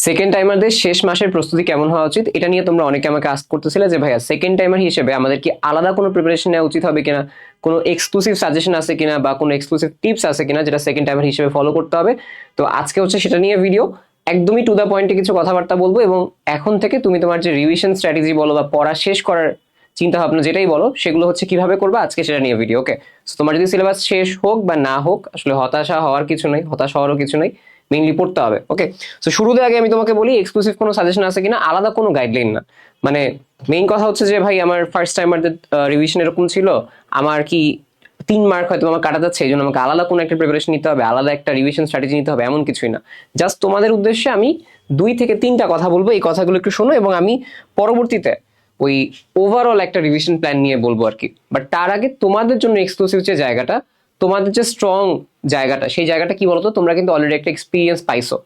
Second টাইমারদের শেষ মাসের প্রস্তুতি কেমন হওয়া উচিত এটা নিয়ে তোমরা অনেকে আমাকে আস্ক করতেছিলে যে ভাইয়া সেকেন্ড টাইমার হিসেবে আমাদের কি আলাদা কোনো প্রিপারেশন নেওয়া উচিত হবে কিনা, কোনো এক্সক্লুসিভ সাজেশন আছে কিনা বা কোনো এক্সক্লুসিভ টিপস আছে কিনা যেটা সেকেন্ড টাইমার হিসেবে ফলো করতে হবে। তো আজকে হচ্ছে সেটা নিয়ে ভিডিও, একদমই টু দ্য পয়েন্টে কিছু কথাবার্তা বলবো এবং এখন থেকে তুমি তোমার যে রিভিশন স্ট্র্যাটেজি বলো বা পড়া শেষ করার চিন্তা ভাবনা যেটাই বলো সেগুলো হচ্ছে কিভাবে করবে আজকে সেটা নিয়ে ভিডিও। ওকে, তোমার যদি সিলেবাস শেষ হোক বা না হোক আসলে হতাশা হওয়ার কিছু নেই, হতাশ হওয়ারও কিছু নেই, মেইনলি পড়তে হবে। ওকে, তো শুরুতে আগে আমি তোমাকে বলি এক্সক্লুসিভ কোনো সাজেশন আছে কিনা, আলাদা কোনো গাইডলাইন না। মানে মেইন কথা হচ্ছে যে ভাই আমার ফার্স্ট টাইমারদের রিভিশন এরকম ছিল, আমার কি 3 মার্ক হয়তো আমার কাটা যাচ্ছে এই জন্য আমাকে আলাদা কোনো একটা প্রিপারেশন নিতে হবে, আলাদা একটা রিভিশন স্ট্র্যাটেজি নিতে হবে, এমন কিছুই না। জাস্ট তোমাদের উদ্দেশ্যে আমি 2 থেকে 3টা কথা বলবো, এই কথাগুলো একটু শোনো এবং আমি পরবর্তীতে ওই ওভারঅল একটা রিভিশন প্ল্যান নিয়ে বলবো আর কি। বাট তার আগে তোমাদের জন্য এক্সক্লুসিভ যে জায়গাটা, তোমাদের যে স্ট্রং জায়গাটা, সেই জায়গাটা কি বলতো, তোমরা কিন্তু অলরেডি একটা এক্সপিরিয়েন্স পাইছো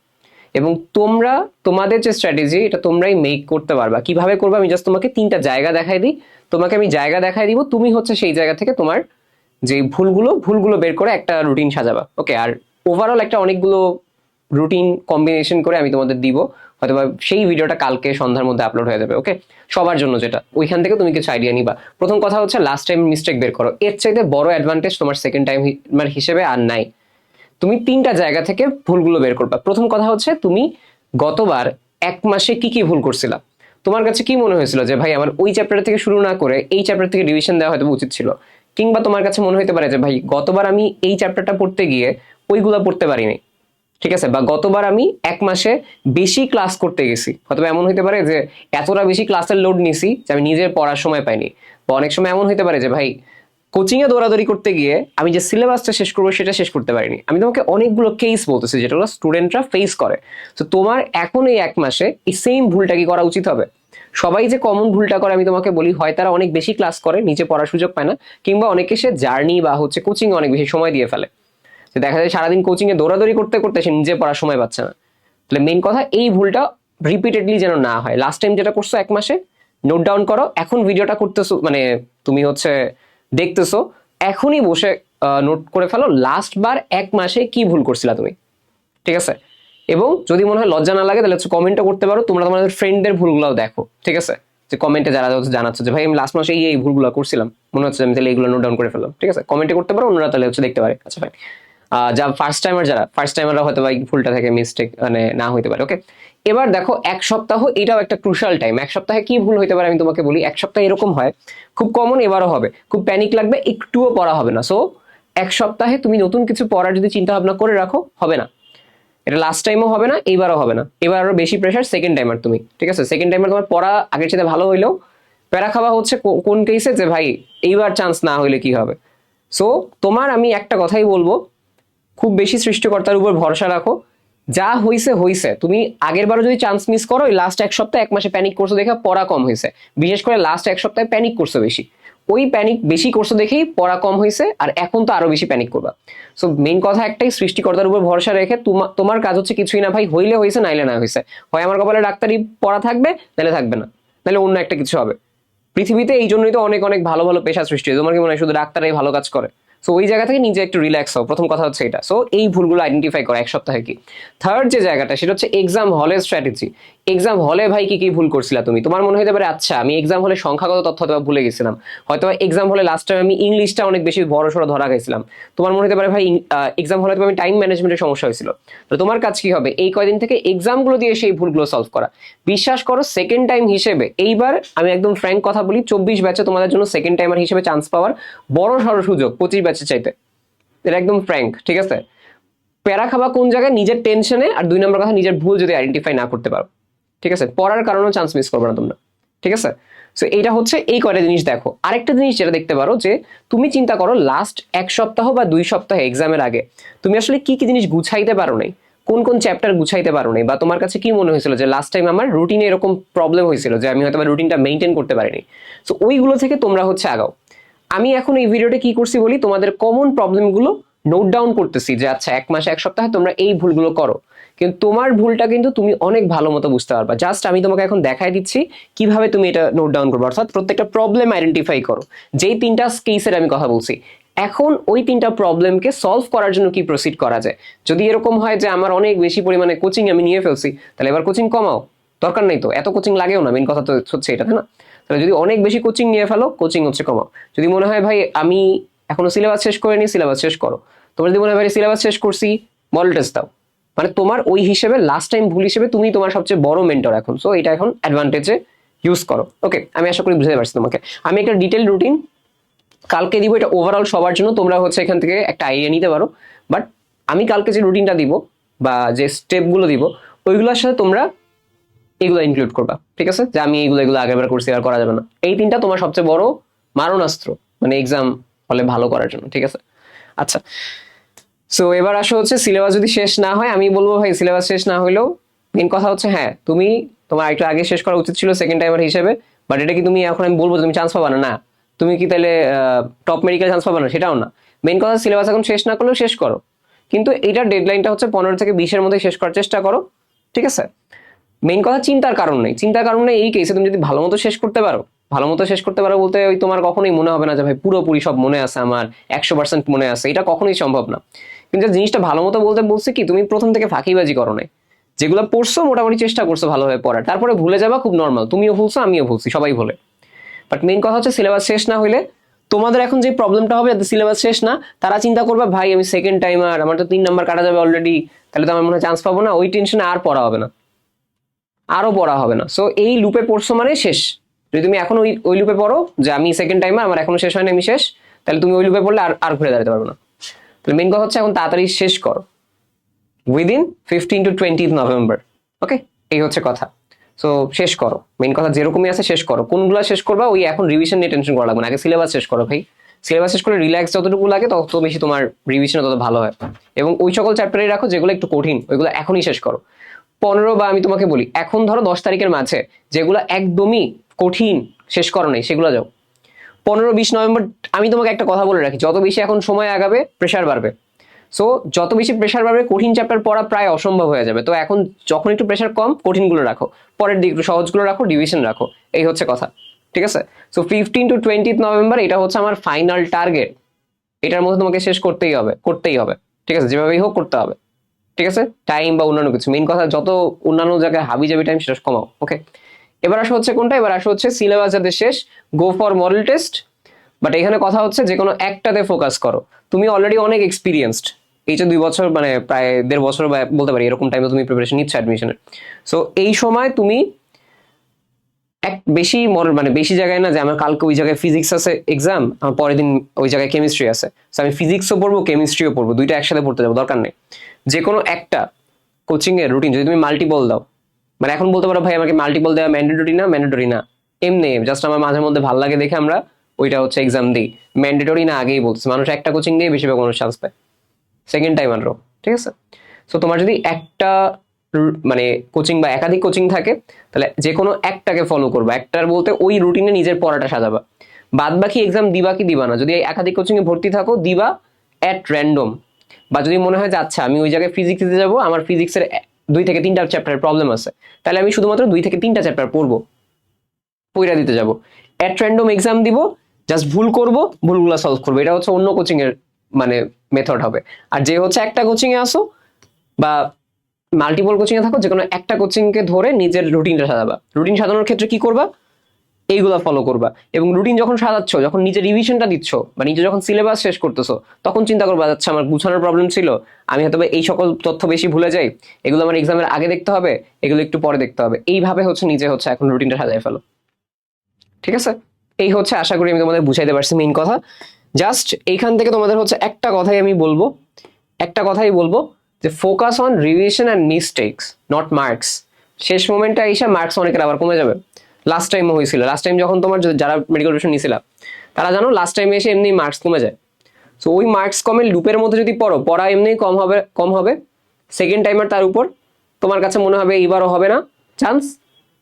এবং তোমরা তোমাদের যে স্ট্র্যাটেজি এটা তোমরাই মেক করতে পারবা। কিভাবে করবে আমি জাস্ট তোমাকে 3টা জায়গা দেখাই দিই, তোমাকে আমি জায়গা দেখাই দিব, তুমি হচ্ছে সেই জায়গা থেকে তোমার যে ভুলগুলো বের করে একটা রুটিন সাজাবা। ওকে, আর ওভারঅল একটা অনেকগুলো রুটিন কম্বিনেশন করে আমি তোমাদের দিব, হয়তো সেই ভিডিওটা কালকে সন্ধ্যার মধ্যে আপলোড হয়ে যাবে। ওকে, সবার জন্য যেটা, ওইখান থেকে তুমি কিছু আইডিয়া নিবা। প্রথম কথা হচ্ছে লাস্ট টাইম মিস্টেক বের করো, এর চাইতে বড় অ্যাডভান্টেজ তোমার সেকেন্ড টাইম হিসেবে আর নাই। তুমি 3টা জায়গা থেকে ভুলগুলো বের করবা। প্রথম কথা হচ্ছে তুমি গতবার 1 মাসে কি কি ভুল করছিলা, তোমার কাছে কি মনে হয়েছিল যে ভাই আমার ওই চ্যাপ্টার থেকে শুরু না করে এই চ্যাপ্টার থেকে রিভিশন দেওয়া হয়তো উচিত ছিল, কিংবা তোমার কাছে মনে হতে পারে যে ভাই গতবার আমি এই চ্যাপ্টারটা পড়তে গিয়ে ওইগুলা পড়তে পারিনি, ঠিক আছে, বা গতবার আমি 1 মাসে বেশি ক্লাস করতে গেছি, হয়তো এমন হইতে পারে যে এতটা বেশি ক্লাসের লোড নিছি যে আমি নিজের পড়ার সময় পাইনি, বা অনেক সময় এমন হইতে পারে যে ভাই কোচিং এ দৌড়াদৌড়ি করতে গিয়ে আমি যে সিলেবাসটা শেষ করবো সেটা শেষ করতে পারিনি। আমি তোমাকে অনেকগুলো কেস বলতেছি যেটা স্টুডেন্টরা ফেস করে। তো তোমার এখন এই 1 মাসে এই সেম ভুলটা কি করা উচিত হবে? সবাই যে কমন ভুলটা করে আমি তোমাকে বলি, হয় তারা অনেক বেশি ক্লাস করে নিচে পড়ার সুযোগ পায় না, কিংবা অনেকে সে জার্নি বা হচ্ছে কোচিং অনেক বেশি সময় দিয়ে ফেলে, যে দেখা যায় সারাদিন কোচিং এ দৌড়াদৌড়ি করতে করতে সে নিজে পড়ার সময় পাচ্ছে না। তাহলে মেইন কথা এই ভুলটা রিপিটেডলি যেন না হয়। লাস্ট টাইম যেটা করছো 1 মাসে নোট ডাউন করো, এখন ভিডিওটা করতেছো মানে তুমি হচ্ছে দেখতেছো, এখনই বসে নোট করে ফেলো লাস্ট বার 1 মাসে কি ভুল করছিলা তুমি, ঠিক আছে? এবং যদি মনে হয় লজ্জা না লাগে তাহলে হচ্ছে কমেন্টও করতে পারো, তোমরা তোমাদের ফ্রেন্ডদের ভুলগুলোও দেখো, ঠিক আছে, যে কমেন্টে যারা জানাচ্ছ যে ভাই আমি লাস্ট মাসে এই ভুলগুলো করছিলাম, মনে হচ্ছে আমি তাহলে এইগুলো নোট ডাউন করে ফেললাম, ঠিক আছে, কমেন্টে করতে পারো, অন্যরা তাহলে হচ্ছে দেখতে পারে। আচ্ছা ফাইন, যা ফার্স্ট টাইমাররা হয়তো বা ভুলটা থেকে মিস্টেক মানে না হইতে পারে। ওকে, এবার দেখো 1 সপ্তাহ, এটাও একটা ক্রুশাল টাইম। 1 সপ্তাহে কি ভুল হইতে পারে আমি তোমাকে বলি। 1 সপ্তাহে এরকম হয়, খুব কমন, এবারও হবে, খুব প্যানিক লাগবে, একটুও পড়া হবে না। সো 1 সপ্তাহে তুমি নতুন কিছু পড়ার যদি চিন্তা ভাবনা করে রাখো, হবে না। এটা লাস্ট টাইমও হবে না, এইবারও হবে না। এবার আরো বেশি প্রেশার সেকেন্ড টাইমার তুমি, ঠিক আছে, সেকেন্ড টাইমার তোমার পড়া আগের সাথে ভালো হইলেও প্যারা খাওয়া হচ্ছে কোন কেসে, যে ভাই এইবার চান্স না হইলে কি হবে। সো তোমার আমি একটা কথাই বলবো, খুব বেশি সৃষ্টিকর্তার উপর ভরসা রাখো, যা হইছে হইছে। তুমি আগের বারও যদি চান্স মিস করো, ওই লাস্ট 1 সপ্তাহ 1 মাসে প্যানিক করছো দেখে পড়া কম হয়েছে, বিশেষ করে লাস্ট 1 সপ্তাহে প্যানিক করছো বেশি, ওই প্যানিক বেশি করছো দেখেই পড়া কম হয়েছে, আর এখন তো আরো বেশি প্যানিক করবা। সো মেইন কথা একটাই, সৃষ্টিকর্তার উপর ভরসা রেখে তোমার কাজ হচ্ছে কিছুই না ভাই, হইলে হয়েছে নাইলে না হয়েছে, হয় আমার কপালে ডাক্তারি পড়া থাকবে নাহলে থাকবে না, নাহলে অন্য একটা কিছু হবে। পৃথিবীতে এই জন্যই তো অনেক অনেক ভালো ভালো পেশা সৃষ্টি হয়। তোমার কি মনে হয় শুধু ডাক্তারাই ভালো কাজ করে? সো ওই জায়গা থেকে নিজে একটু রিল্যাক্স হও, প্রথম কথা হচ্ছে এটা। সো এই ভুলগুলো আইডেন্টিফাই করো 1 সপ্তাহে কি। থার্ড যে জায়গাটা সেটা হচ্ছে এক্সাম হলের স্ট্র্যাটেজি। এক্সাম হলে ভাই কি কি ভুল করছিলা তুমি? তোমার মনে হতে পারে আচ্ছা আমি এক্সাম হলে সংখ্যাগত তথ্য হয়তো ভুলে গেছিলাম, হয়তো এক্সাম হলে লাস্ট টাইম আমি ইংলিশটা অনেক বেশি বড় সড়ো ধরা গেছিলাম। তোমার মনে হতে পারে ভাই এক্সাম হলে আমি টাইম ম্যানেজমেন্টের সমস্যা হয়েছিল। তো তোমার কাজ কি হবে, এই কয়দিন থেকে এক্সামগুলো দিয়ে সেই ভুলগুলো সলভ করা। বিশ্বাস করো সেকেন্ড টাইম হিসেবে এইবার আমি একদম ফ্র্যাঙ্ক কথা বলি, 24 ব্যাচে তোমাদের জন্য সেকেন্ড টাইমার হিসেবে চান্স পাওয়ার বড় সড়ো সুযোগ 25 ব্যাচে চাইতে। এটা একদম ফ্র্যাঙ্ক, ঠিক আছে। প্যারা খাবা কোন জায়গায়, নিজের টেনশনে, আর 2 নম্বর কথা নিজের ভুল যদি আইডেন্টিফাই না করতে পারো, ঠিক আছে, পড়ার কারণেও চান্স মিস করবে না তোমরা, ঠিক আছে। সো এইটা হচ্ছে এই কয়টা জিনিস দেখো। আরেকটা জিনিস যেটা দেখতে পারো, যে তুমি চিন্তা করো লাস্ট 1 সপ্তাহ বা 2 সপ্তাহ এক্সামের আগে তুমি আসলে কি কি জিনিস গুছাইতে পারো নাই, কোন কোন চ্যাপ্টার গুছাইতে পারো নাই, বা তোমার কাছে কি মনে হয়েছিল যে লাস্ট টাইম আমার রুটিনে এরকম প্রবলেম হয়েছিল যে আমি হয়তো রুটিনটা মেনটেন করতে পারিনি। সো ওইগুলো থেকে তোমরা হচ্ছে আগাও। আমি এখন এই ভিডিওতে কি করছি বলি, তোমাদের কমন প্রবলেমগুলো নোট ডাউন করতেছি, যে আচ্ছা 1 মাসে 1 সপ্তাহে তোমরা এই ভুলগুলো করো, কিন্তু তোমার ভুলটা কিন্তু তুমি অনেক ভালো মতো বুঝতে পারবা। জাস্ট আমি তোমাকে এখন দেখাই দিচ্ছি কিভাবে তুমি এটা নোট ডাউন করবো, অর্থাৎ প্রত্যেকটা প্রবলেম আইডেন্টিফাই করো। যেই 3টা কেসের আমি কথা বলছি, এখন ওই 3টা প্রবলেমকে সলভ করার জন্য কি প্রসিড করা যায়। যদি এরকম হয় যে আমার অনেক বেশি পরিমাণে কোচিং আমি নিয়ে ফেলছি, তাহলে এবার কোচিং কমাও, দরকার নেই তো, এত কোচিং লাগেও না, মেন কথা তো হচ্ছে এটা, তাই না? তাহলে যদি অনেক বেশি কোচিং নিয়ে ফেলো, কোচিং হচ্ছে কমাও। যদি মনে হয় ভাই আমি এখনো সিলেবাস শেষ করিনি, সিলেবাস শেষ করো। তোমার যদি মনে হয় ভাই সিলেবাস শেষ করছি, মডেল টেস্ট দাও। মানে তোমার ওই হিসেবে লাস্ট টাইম ভুল হিসেবে তুমি তোমার সবচেয়ে বড় মেন্টর এখন, সো এটা এখন অ্যাডভান্টেজে ইউজ করো। ওকে, আমি আশা করি বুঝতে পারছি তোমাকে। আমি একটা ডিটেল রুটিন কালকে দিব, এটা ওভারঅল সবার জন্য, তোমরা হচ্ছে এখান থেকে একটা আইডিয়া নিতে পারো। বাট আমি কালকে যে রুটিনটা দিব বা যে স্টেপগুলো দিব, ওইগুলোর সাথে তোমরা এগুলো ইনক্লুড করবা, ঠিক আছে? যে আমি এগুলো এগুলো আগেরবার করছি, আর করা যাবে না। এই 3টা তোমার সবচেয়ে বড় মারণাস্ত্র, মানে এক্সাম হলে ভালো করার জন্য, ঠিক আছে? আচ্ছা, সো এবার আসো হচ্ছে সিলেবাস যদি শেষ না হয়, আমি বলবো ভাই সিলেবাস শেষ না হলেও মেন কথা হচ্ছে হ্যাঁ তুমি তোমার একটু আগে শেষ করা উচিত ছিল সেকেন্ড টাইমার হিসেবে। বাট এটা কি তুমি এখন আমি বলবো তুমি চান্স পাবা না? না। তুমি কি তাহলে টপ মেডিকেল চান্স পাবা না? সেটাও না। মেন কথা সিলেবাস এখন শেষ না করলেও শেষ করো, কিন্তু এটার ডেডলাইনটা হচ্ছে 15 থেকে 20-এর মধ্যে শেষ করার চেষ্টা করো, ঠিক আছে? মেইন কথা চিন্তার কারণ নেই, চিন্তার কারণ নেই এই কেসে তুমি যদি ভালো মতো শেষ করতে পারো। ভালো মতো শেষ করতে পারো বলতে ওই তোমার কখনোই মনে হবে না যে ভাই পুরোপুরি সব মনে আছে আমার, 100% মনে আছে, এটা কখনোই সম্ভব না। কিন্তু জিনিসটা ভালো মতো বলতে বলছে কি, তুমি প্রথম থেকে ফাঁকিবাজি করো নাই, যেগুলো পড়ছো মোটামুটি চেষ্টা করছো ভালোভাবে পড়ার, তারপরে ভুলে যাবা, খুব নর্মাল, তুমিও ভুলছো আমিও ভুলছি, সবাই ভুলে। বাট মেইন কথা হচ্ছে সিলেবাস শেষ না হইলে তোমাদের এখন যে প্রবলেমটা হবে, যাতে সিলেবাস শেষ না, তারা চিন্তা করবে ভাই আমি সেকেন্ড টাইমার, আমার তো 3 নাম্বার কাটা যাবে অলরেডি, তাহলে তো আমার মনে হয় চান্স পাবো না, ওই টেনশনে আর পড়া হবে না, আরো পড়া হবে না। সো এই লুপে পড়ছো মানে শেষ। যদি তুমি এখন ওই ওই লুপে পড়ো যে আমি সেকেন্ড টাইমার, আমার এখনো শেষ হয়নি, আমি শেষ, তাহলে তুমি ওই লুপে পড়লে আর আর ঘুরে দাঁড়াতে পারবে না। তাহলে মেইন কথা হচ্ছে এখন তাড়াতাড়ি শেষ করো, উইদিন 15 to 20 নভেম্বর। ওকে, এই হচ্ছে কথা। সো শেষ করো, মেইন কথা যেরকমই আছে শেষ করো। কোনগুলো শেষ করবা ওই এখন রিভিশন নিয়ে টেনশন করা লাগবে না, আগে সিলেবাস শেষ করো ভাই। সিলেবাস শেষ করে রিল্যাক্স যতটুকু লাগে তত বেশি তোমার রিভিশনে তত ভালো হয়। এবং ওই সকল চ্যাপ্টারে রাখো যেগুলো একটু কঠিন, ওইগুলো এখনই শেষ করো। 15 বা আমি তোমাকে বলি এখন ধরো 10 তারিখের মাঝে যেগুলো একদমই কঠিন শেষ করো নাই, সেগুলো যাও। 15-20 নভেম্বর। আমি তোমাকে একটা কথা বলে রাখি, যত বেশি এখন সময় আগাবে প্রেশার বাড়বে। সো যত বেশি প্রেশার বাড়বে কঠিন চ্যাপ্টার পড়া প্রায় অসম্ভব হয়ে যাবে। তো এখন যখন একটু প্রেশার কম, কঠিনগুলো রাখো, পরের দিক একটু সহজগুলো রাখো, ডিভিশন রাখো, এই হচ্ছে কথা, ঠিক আছে? সো 15-20 নভেম্বর এটা হচ্ছে আমার ফাইনাল টার্গেট। এটার মধ্যে তোমাকে শেষ করতেই হবে, করতেই হবে, ঠিক আছে? যেভাবেই হোক করতে হবে, ঠিক আছে? টাইম বা অন্যান্য কিছু, মেইন কথা যত অন্যান্য জায়গায় হাবি যাবি টাইম সেটা কমাও। ওকে, এবার আসা হচ্ছে কোনটা, এবার আসা হচ্ছে সিলেবাস যাতে শেষ, go for model test. But এখানে কথা হচ্ছে যে কোনো একটাতে ফোকাস করো। তুমি অলরেডি অনেক এক্সপিরিয়েন্সড, এই যে 2 বছর মানে প্রায় 1.5 বছর বা বলতে পারি এরকম টাইমে তুমি প্রিপারেশন নিচ্ছ অ্যাডমিশনের। সো এই সময় তুমি এক বেশি মডেল মানে বেশি জায়গায় না যে আমার কালকে ওই জায়গায় ফিজিক্স আছে এক্সাম, আমার পরের দিন ওই জায়গায় কেমিস্ট্রি আছে, সো আমি ফিজিক্সও পড়বো কেমিস্ট্রিও পড়বো, দুইটা একসাথে পড়তে যাবো, দরকার নেই। যে কোনো একটা কোচিং এর রুটিন যদি তুমি মাল্টিপল দাও, মানে এখন বলতে পারো ভাই আমাকে মাল্টিপল দেওয়া ম্যান্ডেটরি না, ম্যান্ডেটরি না, এমনি জাস্ট আমার মাঝে মধ্যে ভালো লাগে দেখে আমরা ওইটা হচ্ছে এক্সাম দিই, ম্যান্ডেটরি না আগেই বলছি। মানুষ একটা কোচিং দিয়ে বেশিরভাগ মানুষ চান্স পায় সেকেন্ড টাইম আরও, ঠিক আছে? সো তোমার যদি একটা মানে কোচিং বা একাধিক কোচিং থাকে, তাহলে যে কোনো একটাকে ফলো করবা, একটার বলতে ওই রুটিনে নিজের পড়াটা সাজাবা। বাদ বাকি এক্সাম দিবা কি দিবা না, যদি একাধিক কোচিং এ ভর্তি থাকো দিবা অ্যাট র্যান্ডম। বা যদি মনে হয় যে আচ্ছা আমি ওই জায়গায় ফিজিক্স দিতে যাবো, আমার ফিজিক্সের 2 থেকে 3টা চ্যাপ্টারের প্রবলেম আছে, তাহলে আমি শুধুমাত্র 2 থেকে 3টা চ্যাপ্টার পড়বো, পইরা দিতে যাবো, অ্যাট র্যান্ডম এক্সাম দিব, জাস্ট ভুল করব, ভুলগুলো সলভ করবো। এটা হচ্ছে অন্য কোচিং এর মানে মেথড হবে। আর যে হচ্ছে একটা কোচিং এ আসো বা মাল্টিপল কোচিং এ থাকো, যে কোনো একটা কোচিং কে ধরে নিজের রুটিনটা সাজাবা। রুটিন সাজানোর ক্ষেত্রে কি করবা, এইগুলা ফলো করবা। এবং রুটিন যখন সাজাচ্ছ, যখন নিজের রিভিশনটা দিচ্ছ বা নিজে যখন সিলেবাস শেষ করতেছো, তখন চিন্তা করবা আচ্ছা আমার গুছানোর প্রবলেম ছিল, আমি হয়তো এই সকল তথ্য বেশি ভুলে যাই, এগুলো আমার এক্সামের আগে দেখতে হবে, এগুলো একটু পরে দেখতে হবে। এইভাবে হচ্ছে নিজে হচ্ছে এখন রুটিনটা সাজায় ফেলো, ঠিক আছে? এই হচ্ছে, আশা করি আমি তোমাদের বুঝাইতে পারছি মেইন কথা। জাস্ট এইখান থেকে তোমাদের হচ্ছে একটা কথাই আমি বলবো, একটা কথাই বলবো যে focus on revision and mistakes, not marks. শেষ মোমেন্টে এসে মার্কস অনেকের আবার কমে যাবে। লাস্ট টাইমও হয়েছিল, লাস্ট টাইম যখন তোমার যারা মেডিকেল প্রিপারেশন নিয়েছিল তারা জানো লাস্ট টাইমে এসে এমনি মার্কস কমে যায়। সো ওই মার্কস কমে লুপের মধ্যে যদি পড়ো, পড়া এমনি কম হবে সেকেন্ড টাইমার, তার উপর তোমার কাছে মনে হবে এইবারও হবে না চান্স,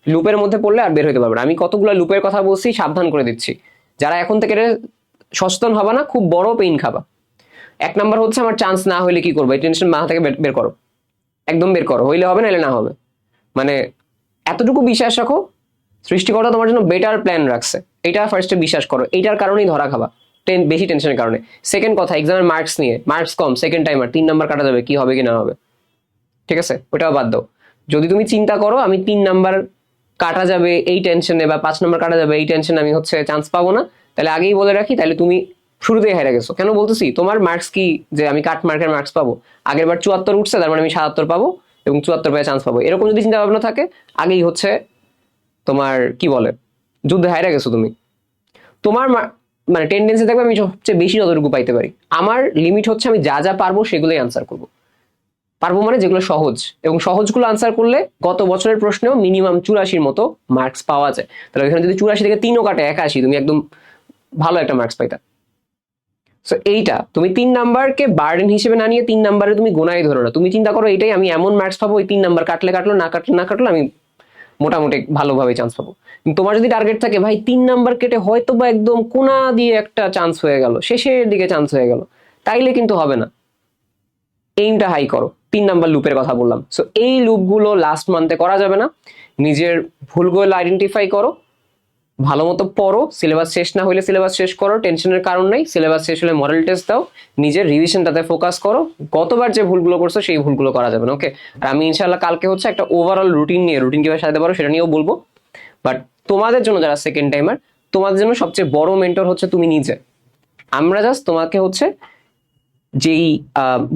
লুপের মধ্যে পড়লে আর বের হইতে পারবে না। আমি কতগুলো লুপের কথা বলছি, সাবধান করে দিচ্ছি, যারা এখন থেকে সচেতন হবা না খুব বড় পেইন খাবা। 1 নাম্বার হচ্ছে আমার চান্স না হইলে কি করবো, এই টেনশন মাথা থেকে বের করো, একদম বের করো, হইলে হবে না এলে না হবে। মানে এতটুকু বিশ্বাস রাখো সৃষ্টিকর্তা তোমার জন্য বেটার প্ল্যান রাখছে, এটা ফার্স্টে বিশ্বাস করো, এইটার কারণেই ধরা খাবা। বেশি টেনশনের কারণে। সেকেন্ড কথা, এক্সামের মার্কস নিয়ে, মার্কস কম, সেকেন্ড টাইমার, 3 নাম্বার কাটা যাবে, কি হবে কি না হবে, ঠিক আছে, ওটাও বাদ দাও। যদি তুমি চিন্তা করো আমি 3 নাম্বার কাটা যাবে এই টেনশনে বা 5 নাম্বার কাটা যাবে এই টেনশনে আমি হচ্ছে চান্স পাবো না, তাহলে আগেই বলে রাখি, তাহলে তুমি শুরুতেই হেরে গেছো। কেন বলতেছি, তোমার মার্কস কি যে আমি কাট মার্কের মার্কস পাবো, আগের বার 74 উঠছে, তার মানে আমি 77 পাবো এবং 74 পেয়ে চান্স পাবো, এরকম যদি চিন্তা ভাবনা থাকে, আগেই হচ্ছে তোমার কি বলে যুদ্ধে হাইরা গেছো তুমি। তোমার মানে টেন্ডেন্সি থাকবে আমি সবচেয়ে বেশি যতটুকু পাইতে পারি, আমার লিমিট হচ্ছে আমি যা যা পারবো সেগুলোই আনসার করবো। পারবো মানে যেগুলো সহজ, এবং সহজগুলো আনসার করলে গত বছরের প্রশ্নেও মিনিমাম 84 মতো মার্কস পাওয়া যায়। তাহলে এখানে যদি 84 থেকে 3ও কাটে 81, তুমি একদম ভালো একটা মার্কস পাইতা। সো এইটা তুমি 3 নাম্বারকে বার্ডেন হিসেবে না নিয়ে 3 নাম্বারে তুমি গোনাই ধরো না, তুমি চিন্তা করো এটাই আমি এমন মার্কস পাবো, ওই 3 নাম্বার কাটলে কাটলো, না কাটলে আমি মোটামুটি ভালোভাবে চান্স পাবো। কিন্তু তোমার যদি টার্গেট থাকে ভাই 3 নাম্বার কেটে হয়তো বা একদম কোনা দিয়ে একটা চান্স হয়ে গেল, শেষের দিকে চান্স হয়ে গেল, তাইলে কিন্তু হবে না। এইমটা হাই করো। 3 নাম্বার লুপের কথা বললাম, সো এই লুপগুলো লাস্ট মান্থে করা যাবে না। নিজের ভুলগুলো আইডেন্টিফাই করো, ভালো মতো পড়ো, সিলেবাস শেষ না হলে সিলেবাস শেষ করো, টেনশনের কারণ নাই, সিলেবাস শেষ হলে মডেল টেস্ট দাও, নিজের রিভিশনটাতে ফোকাস করো, গতবার যে ভুলগুলো করছো সেই ভুলগুলো করা যাবে না, ওকে। আর আমি ইনশাআল্লাহ কালকে হচ্ছে একটা ওভারঅল রুটিন নিয়ে, রুটিন কিভাবে সাজাতে পারো সেটা নিয়েও বলবো। বাট তোমাদের জন্য যারা সেকেন্ড টাইমার, তোমাদের জন্য সবচেয়ে বড় মেন্টর হচ্ছে তুমি নিজে। আমরা জাস্ট তোমাকে হচ্ছে যেই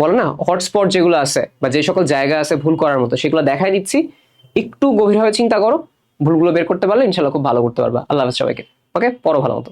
বলো না হটস্পট যেগুলো আছে বা যে সকল জায়গা আছে ভুল করার মতো, সেগুলো দেখাই দিচ্ছি, একটু গভীরভাবে চিন্তা করো, ভুলগুলো বের করতে পারলে ইনশাল্লাহ খুব ভালো করতে পারবা। আল্লাহ হাফেজ সবাইকে, ওকে, পড়ো ভালো মতো।